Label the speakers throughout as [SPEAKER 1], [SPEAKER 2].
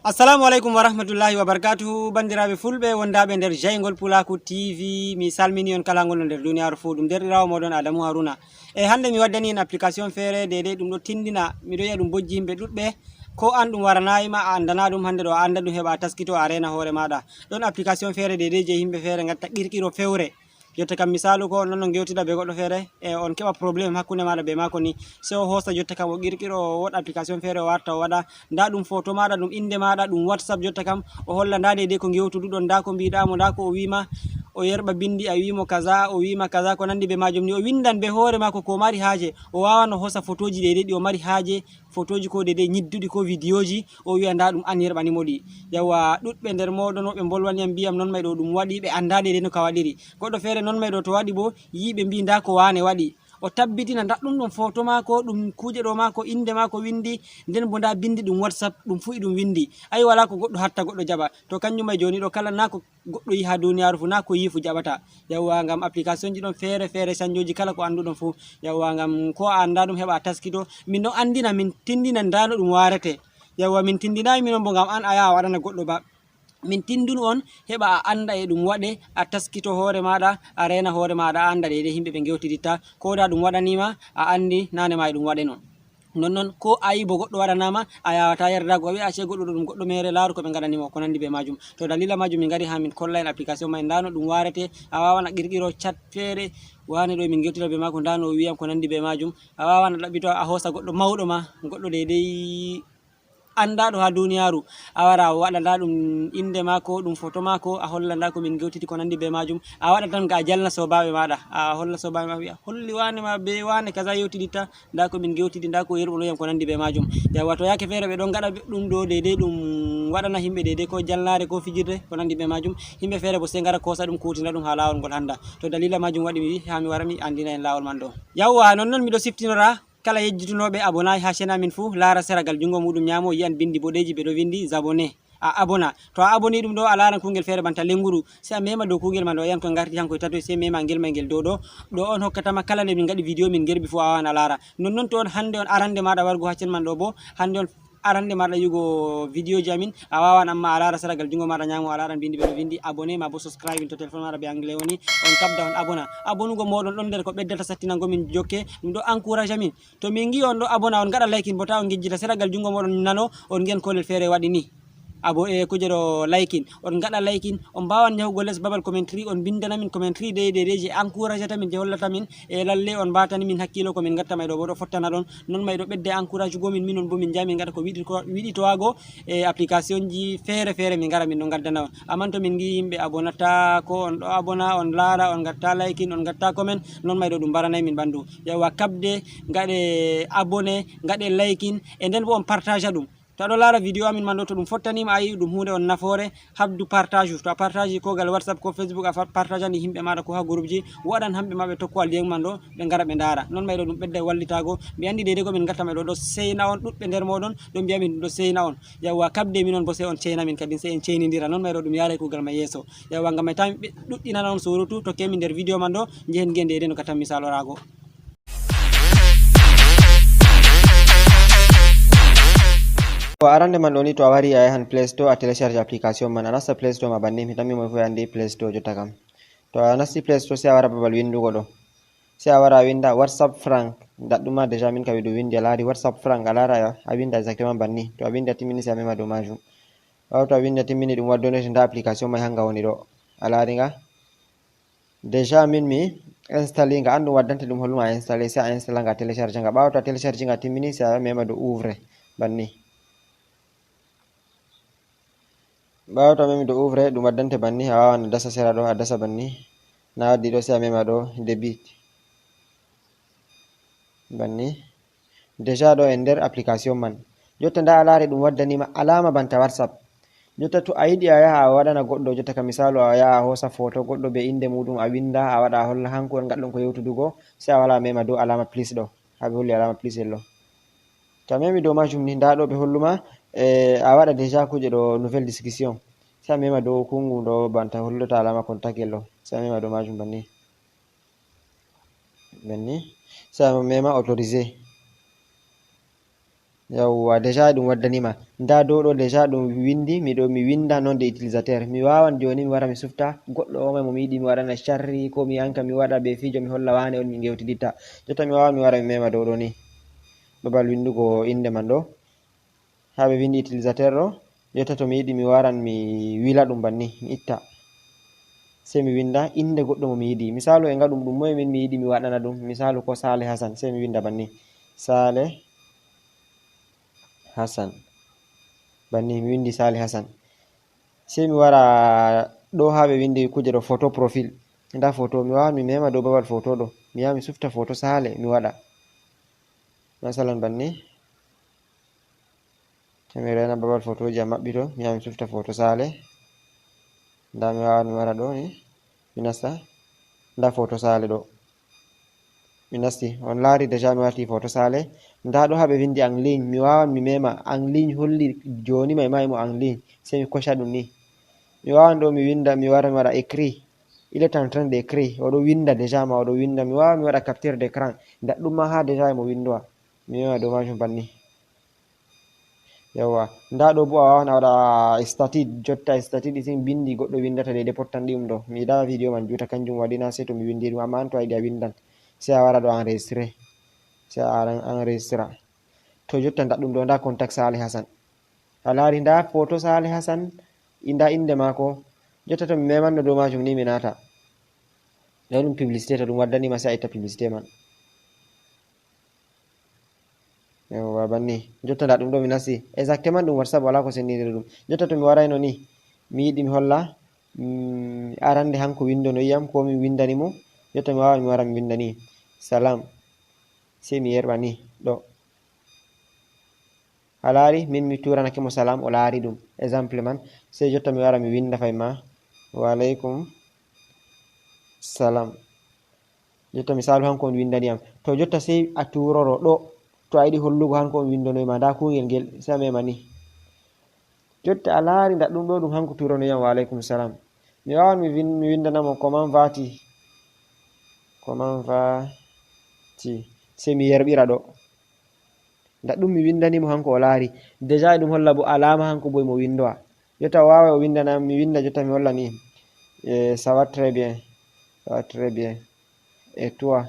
[SPEAKER 1] Assalamu alaikum warahmatullahi wabarakatuh. Bandiraɓe fulɓe wondaɓe nder jaygol Pulaku TV, mi salmini on kala ngol nder duniyaru fu. Ɗum derɗirawo moɗon Adamu Haruna. Hande mi waddani en application fere dede ɗum ɗo tindina, miɗo yi'a ɗum bojji himɓe ɗuɗɓe, ko an ɗum waranayima a andana ɗum, hande ɗo a anda ɗum heɓa taskito a rena hore maɗa. Ɗon application fere dede je himɓe fere gatta qirqiro fewre. Jotta kam misalu ko non non gewtida be goɗɗo fere on keɓa probléme hakkunde maɗa be mako ni, sai o hosa jotta kam o qirqiro o waɗa application fere o warta o waɗa nda ɗum photo maɗa, ɗum inde maɗa, ɗum WhatsApp jotta kam o holla nda dede ko gewtuduɗon, nda ko mbiɗamo, nda ko o wima, o yerɓa bindi a wimo kaza, o wima kaza ko nandi be majum ni, o windan be hore mako ko mari haje. O wawan o hosa photoji dede ɗi o mari haje, photoji ko dede nyidduɗi ko vidéoji, o wi'a nda ɗum an yerɓanimo ɗi. Yawa ɗuɗɓe nder moɗon woɓɓe bolwaniyam mbiyam non may ɗo ɗum waɗi, ɓe anda dede no ka waɗiri. Goɗɗo fere non may ɗo to waɗi bo yiɓe mbi nda ko wane waɗi, o tabbitina nda ɗum ɗon photo mako, ɗum kuje ɗo mako, inde mako windi, nden bo nda bindi ɗum WhatsApp ɗum fu ɗum windi. Ayi wala ko goɗɗo hatta goɗɗo jaɓa. To kanjum may joni ɗo kala na ko goɗɗo yi ha duniyaru fu, na ko yi fu jaɓata. Yawwa ngam application ji ɗon fere fere sanjoji kala ko anduɗon fu. Yawwa ngam ko a anda ɗum heɓa taskito, min ɗon andina, min tindina nda no ɗum warete. Yawwa min tindinayi minon bo ngam an a yaha a waɗana goɗɗo ba, min tindunu on heɓa a anda e ɗum waɗe, a taskito hore maɗa, a rena hore maɗa, a anda dede himɓe ɓe gewtiditta, ko da ɗum waɗanima a andi nane ma e ɗum waɗe non. Nonnon ko ayi bo goɗɗo waɗanama a yawata yerdago, a wi'a ashe goɗɗo ɗo ɗum goɗɗo mere, laru ko ɓe gaɗanimo ko nandi be majum. To dalila majum min gari ha min kolla en application may nda no ɗum warete. A wawan a qirqiro chat fere, wane ɗo min gewtida be mako nda no o wiyam ko nandi be majum. A wawan a ɗaɓɓito a hosa goɗɗo mawɗo ma, goɗɗo dedei andaɗo ha duniyaru, a wara a waɗa nda ɗum inde mako, ɗum photo mako, a holla nda ko min gewtidi ko nandi be majum. A waɗa tan ga a jalna sobaɓe maɗa, a holla sobaɓe ma wi'a holli wane ma be wane kaza yewtiditta, nda ko min gewtidi, nda ko yerɓuno yam ko nandi be majum. Yawwa to yake fere ɓe ɗon gaɗa ɗum ɗo dede ɗum waɗana himɓe dede ko jalnare ko fijirde ko nandi be majum. Himɓe fere bo sai gara kosa ɗum kutina ɗum ha lawol ngol handa. To dalila majum waɗi mi wi ha mi wara mi andina en lawol man ɗo. Yawwa nonnon miɗo siftinora kala yejjitunoɓe abonayi ha chaine amin fu, lara seragal jungo muɗum nyamo, yi'an bindi boɗeji ɓe ɗo vindi zabone, a abona. To a aboni ɗum ɗo a laran kugel fere banta lenguru, sai a mema dow kugel man ɗo, yam to garti hanko tatoy, sai mema ngel may ngel dow ɗo. Ɗo on hokkatama kala nde min gaɗi video min gerbi fu a wawan a lara. Nonnon to on hande on arande maɗa wargo ha chaine man ɗo bo, hande on arande maɗa yugo video ji amin, a wawan amma a lara seragal jungo maɗa nyamo, a laran bindi ɓe ɗo vindi abonné ma bo subscribe to téléphone maɗa be anglais woni, on kabda on abona. Abonugo moɗon ɗon nder ko ɓeddata sattinango min jokke, ɗum ɗo encourage amin. To min gi on ɗo abona, on gaɗa liking bo ta on gejjita seragal jungo moɗon nano on gen kolel fere waɗi ni abo kuje ɗo liking, on gaɗa liking, on mbawan yahugo les babal commentary, on bindana min commentary dede je encourage ta min, je hollata min lalle on mbatani min hakkilo ko min gatta may ɗo bo ɗo fottana ɗon, non may ɗo ɓedde encourage go min, minon bo min jaa min gaɗa ko wiɗitowago application ji fere fere min gara min ɗo gaddana on. Amman to min gi yimɓe abonata, ko on ɗo abona on lara on gatta liking, on gatta comment, non may ɗo ɗum baranayi min ɓandu. Yawwa kabde gaɗe abonné, gaɗe liking, e nden bo on partage ɗum. To aɗo lara video amin man ɗo, to ɗum fottanima a yi ɗum hunde on nafore, habdu partage. To a partage ko gal WhatsApp ko Facebook, a partage ani himɓe maɗa ko ha groupe ji, waɗan hamɓe ma ɓe tokkowa lien man ɗo, ɓe gara ɓe dara. Non may ɗo ɗum ɓedda wallitago, mi andi dede ko min gatta may ɗo ɗo seyna on, ɗuɗɓe nder moɗon ɗo mbiya min ɗum ɗo seyna on. Yawwa kabde minon bo sai on ceyna min kadi, sai en ceynidira, non may ɗo ɗum yaray kugal may yeso. Yawwa ngam may ta ɗuɗɗinana on surutu, to kemi nder video man ɗo jehen gen dede no katam misal orago. Arande man ɗo ni to a wari a yahan Play Store a télécharge application man, a nasta Play Store ma banni, mi tammi mo fu andi Play Store jotta kam. To a nasti Play Store sai a wara babal windugo ɗo, sai a wara a winda WhatsApp Frank, daɗɗuma déjà min kawi ɗum windi a lari WhatsApp Frank, a lara a winda exactement banni. To a windi a timmini sai a mema dow majum, ɓawo to a windi a timmini ɗum waddonete nda application mai hanga woni ɗo, a lari nga déjà min mi installé nga, an ɗum waddante ɗum holluma a installé, sai a installa nga télécharge nga. Ɓawo to a télécharge nga timmini sai a mema dow ouvre banni. Ɓawo to a memi dow ouvre ɗum waddante banni, a wawan a dasa sera ɗo, a dasa banni, na waddi ɗo sai a mema ɗo débit banni. Déjà ɗo en nder application man, jotta nda a lari ɗum waddanima alama banta WhatsApp. Jotta to a yiɗi a yaha a waɗana goɗɗo, jotta ka misalu a yaha a hosa photo goɗɗo be inde muɗum, a winda a waɗa a holla hanko on gaɗɗon ko yewtudugo, sai a wala a mema dow alama plus ɗo, haɓe holli alama plus el ɗo. To a memi dow majum ni nda ɗo ɓe holluma a waɗa déjà kuje ɗo nouvelle discussion, sai a mema dow kungu ɗo banta hollota alama contact el ɗo, sai a mema dow majum banni sai a mema autorisé
[SPEAKER 2] yawwa deja ɗum waddanima nda dow ɗo deja ɗum windi miɗo mi winda non de utilisateur mi wawan joni mi wara mi sufta goɗɗo o mai mo mi yiɗi mi waɗana sharri ko mi anka mi waɗa be fijo mi holla wane on mi gewtiditta jotta mi wawan mi wara mi mema dow ɗo ni babal windugo inde man ɗo ha ɓe windi utilisateur ɗo jotta to mi yiɗi mi waran mi wila ɗum banni mi itta sai mi winda inde goɗɗo mo mi yiɗi misalu e ngaɗum ɗum moye min mi yiɗi mi waɗana ɗum misalu ko Saleh Hassan sai mi winda banni Saleh Hassan banni mi windi Saleh Hassan sai mi wara ɗo ha ɓe windi kuje ɗo photo profile nda photo mi wawan mi mema dow babal photo ɗo mi yaha mi sufta photo Saleh mi waɗa masalan banni to mi rena babal photo ji am maɓɓito mi yaha mi sufta photo Saleh nda mi wawan mi wara ɗo ni mi nasta nda photo Saleh ɗo mi nasti on laari deja mi warti photo Saleh nda ɗo ha ɓe windi en ligne mi wawan mi mema en ligne holli joni mai mai mo en ligne sai mi koca ɗum ni mi wawan ɗo mi winda mi wara mi waɗa écrit il est en train d'écrit oɗo winda deja ma oɗo winda mi wawan mi waɗa capture d'écran daɗɗum ma ha deja mo windowa mi mema dow majum banni yawwa nda ɗo bo a wawan a waɗa statut jotta statut ɗi sin bindi goɗɗo windata de pottan ɗum ɗo mi yiɗa video man juuta kanjum waɗina sai to mi windi ɗum amma an to a yiɗi a windan sai a wara ɗo enregistré sai a enregistra to jotta daɗɗum ɗo nda contact Saleh Hassan a laari nda photo Saleh Hassan nda inde mako jotta to mi memanno dow majum ni mi nata ɗo ɗum publicité to ɗum waddanima sai a itta publicité man yawwa banni jotta nda ɗum ɗo mi nasti exactement ɗum WhatsApp wala ko sendidiri ɗum jotta to mi warayno ni mi yiɗi mi holla arande hanko windo no yiyam ko mi windanimo jotta mi wawan mi wara mi windani salam sai mi yerɓa ni ɗo a laari min mi turanake mo salam o laari ɗum exemple man sai jotta mi wara mi winda fayma wa alaikum salam jotta misalu hanko on windaniyam to jotta sai a turoro ɗo to a yiɗi hollugo hanko on windonoyma nda kungel ngel sai a mema ni jotta a laari nda ɗum ɗo ɗum hanko turanoyam wa alaikum salam mi wawan mi windanamo comment vas-tu sai mi yerɓira ɗo nda ɗum mi windanimo hanko o laari déjà ɗum holla bo alama hanko boy mo windowa jotta o wawai o windana mi winda jotta mi holla ni ça va très bien et toi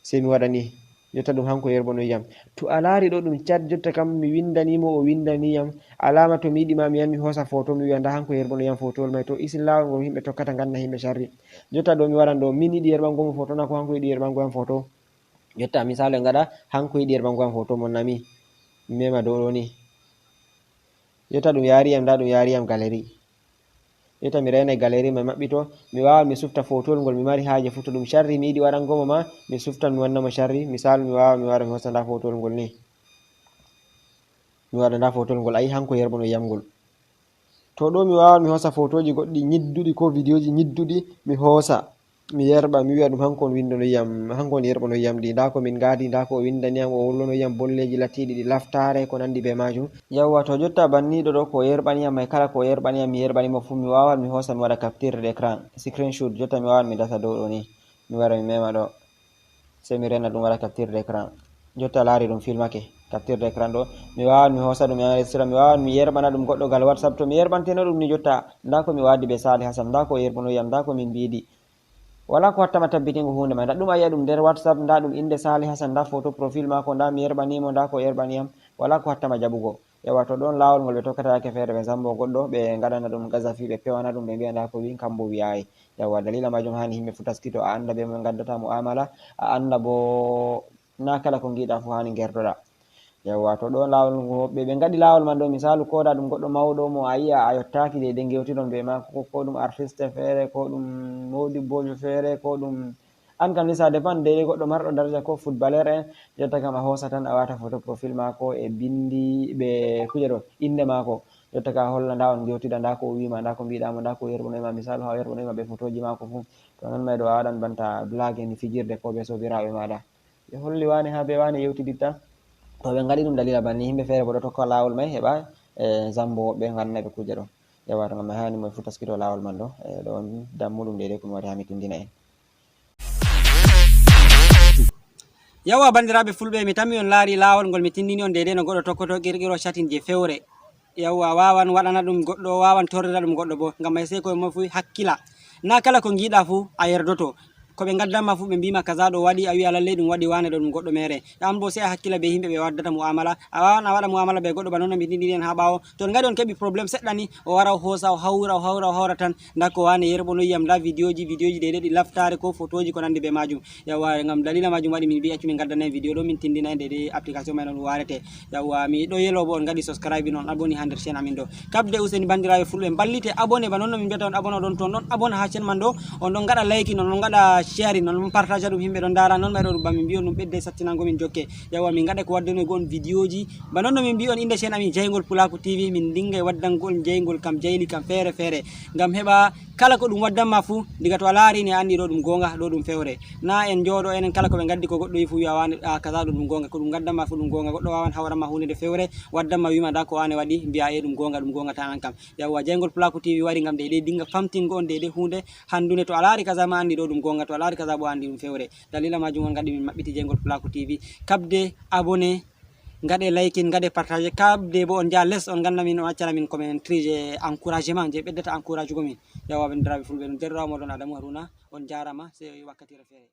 [SPEAKER 2] sai mi waɗa ni jotta ɗum hanko yerbonoyam to a laari ɗo ɗum chat jotta kam mi windanimo o windaniyam alama to mi yiɗi ma mi yan mi hosa photo mi wiya nda hanko yerbonoyam photowol mai to isin lawol ngol himɓe tokkata ganna himɓe sharri jotta ɗo mi waɗan ɗo min yiɗi yerɓangomo photo na ko hanko yiɗi yerɓangoyam photo jotta misali en gaɗa hanko yiɗi yerɓangoyam photo mon nami mi mema dow ɗo ni jotta ɗum yariyam nda ɗum yariyam galeri jotta mi renai galeri mai maɓɓito mi wawan mi sufta photowol ngol mi mari haje fu to ɗum sharri mi yiɗi waɗangomo ma mi suftan mi wannamo sharri misal mi wawa mi wara mi hosa nda photowol ngol ni mi waɗa nda photowol ngol ayi hanko yerbono yamgol to ɗo mi wawan mi hosa photoji goɗɗi ñidduɗi ko vidéoji ñidduɗi mi hosa mi yerɓa mi wiya ɗum hanko on windonoyam hanko on yerɓonoyam ɗi nda ko min gaadi nda ko o windaniyam o wollonoyam bolleji lattiɗi ɗi laftare ko nandi be majum yawwa to jotta banniɗo ɗo ko yerɓaniyam mai kala ko yerɓaniyam mi yerɓanimo fu mi wawan mi hosa mi waɗa capture d'écran screenshot jotta mi wawan mi dasa dow ɗo ni mi wara mi mema ɗo sai mi rena ɗum waɗa capture d'écran jotta laari ɗum filmake capture d'écran ɗo mi wawan mi hosa ɗum enregistra mi wawan mi yerɓana ɗum goɗɗo gal WhatsApp to mi yerɓanteno ɗum ni jotta nda ko mi wadi be Saleh Hassan nda ko yerɓonoyam nda ko min mbiɗi wala ko wattama tabbitingo hunde mai nda ɗum a yiya ɗum nder WhatsApp nda ɗum inde Saleh Hassan nda photo profile mako nda mi yerɓanimo nda ko yerɓaniyam wala ko wattama jaɓugo yawa to ɗon lawol ngol ɓe tokkata yake feere ɓe zambo goɗɗo ɓe gaɗana ɗum gazafi ɓe pewana ɗum ɓe mbiya nda ko wi kambo wiyayi yawa dalila majum hani himɓe fu taskito a anda be mo gaddata mu'amala a anda bo na kala ko giɗa fu hani gertoɗa yawwa to ɗon lawol woɓɓe ɓe gaɗi lawol man ɗo misalu koda ɗum goɗɗo mawɗo mo a yi'a a yottaki de gewtiɗon be mako ko ɗum artiste feere ko ɗum modibbojo feere ko ɗum an kam ni ça dépend de goɗɗo marɗo daraja ko footballeur en jotta kam a hosa tan a wata photo profile mako e bindi ɓe kuje ɗo inde mako jotta ka holla nda on gewtiɗa nda ko o wima nda ko mbiɗamo nda ko yerɓonoyma misalu ha yerɓonoyma be photoji mako fu to non mai ɗo a waɗan banta blague ni fijirde ko be sobiraɓe maɗa ɓe holli wane ha be wane yewtiditta to ɓe gaɗi ɗum dalila banni himɓe feere bo ɗo tokka lawol mai heɓa zambo woɓɓe gannaɓe kuje ɗo yawa to ngam mai hani moe fu taskito lawol man ɗo ɗo dammuɗum dede ko mi waɗi ha mi tindina en
[SPEAKER 1] yawa bandiraɓe fulɓe mi tammi on laari lawol ngol mi tindini on dede no goɗɗo tokkoto qirqiro chatin je fewre yawa wawan waɗana ɗum goɗɗo wawan torrira ɗum goɗɗo bo ngam may sey koye mo fu hakkila na kala ko giiɗa fu a yerdoto ko ɓe gaddanma fu ɓe mbima kaza ɗo waɗi a wi'a lallay ɗum waɗi wane ɗo ɗum goɗɗo mere an bo sey a hakkila be yimɓe ɓe waddata mu'amala a wawan a waɗa mu'amala be goɗɗo bana no mi tindini en ha ɓawo to on gari on keɓi probléme seɗɗa ni o wara o hoosa o hawra tan nda ko wane yerɓonoyiyam nda vidéo ji dede ɗi laftare ko photo ji ko nandi be majum yawa ngam dalila majum waɗi min mbi accu min gaddanayi vidéo ɗo min tindina en dede application may non warete yawa mi ɗo yelo bo on gaɗi subscribe non aboni ha nder chaîne amin ɗo kabde useni bandiraɓe fulɓe ballite abonné ba non no min mbiyata on abonné ɗon to non abonné ha chaîne man ɗo on ɗon gaɗa like non ɗon gaɗa share non partage ɗum yimɓe ɗon dara non mayɗo ɗum ba min mbi on ɗum ɓedde sattinango min jokke yawa min gaɗa ko waddanoy gon vidéo ji ba non no min mbi on inde chaîne amin Jaygol Pulaku TV min dinga waddangol jaygol kam jayli kam feere feere ngam heɓa kala ko ɗum waddanma fu diga to a laarini a andi ɗo ɗum gonga ɗo ɗum fewre na en jooɗo enen kala ko ɓe gaddi ko goɗɗo yi fu wi'a wane kaza ɗo ɗum gonga ko ɗum gaddanma fu ɗum gonga goɗɗo wawan hawranma hunde nde fewre waddanma wima da ko wane waɗi mbiya e ɗum gonga tan an kam yawa Jaygol Pulaku TV wari ngam dede dinga famtingo on dede hunde handude to a laari kaza ma andi ɗo ɗum gonga to a laari kaza bo andi ɗum fewre dalila majum on gaɗi min maɓɓiti Jaygol Pulaku TV kabde abonné gaɗe like gaɗe partage kabde bo on jaa less on ganna min on accana min commentary je encouragement je ɓeddata encourage go min yawa bandiraɓe fulɓe ɗum derrawa moɗon Adamou Haruna on jarama sey wakkatire feere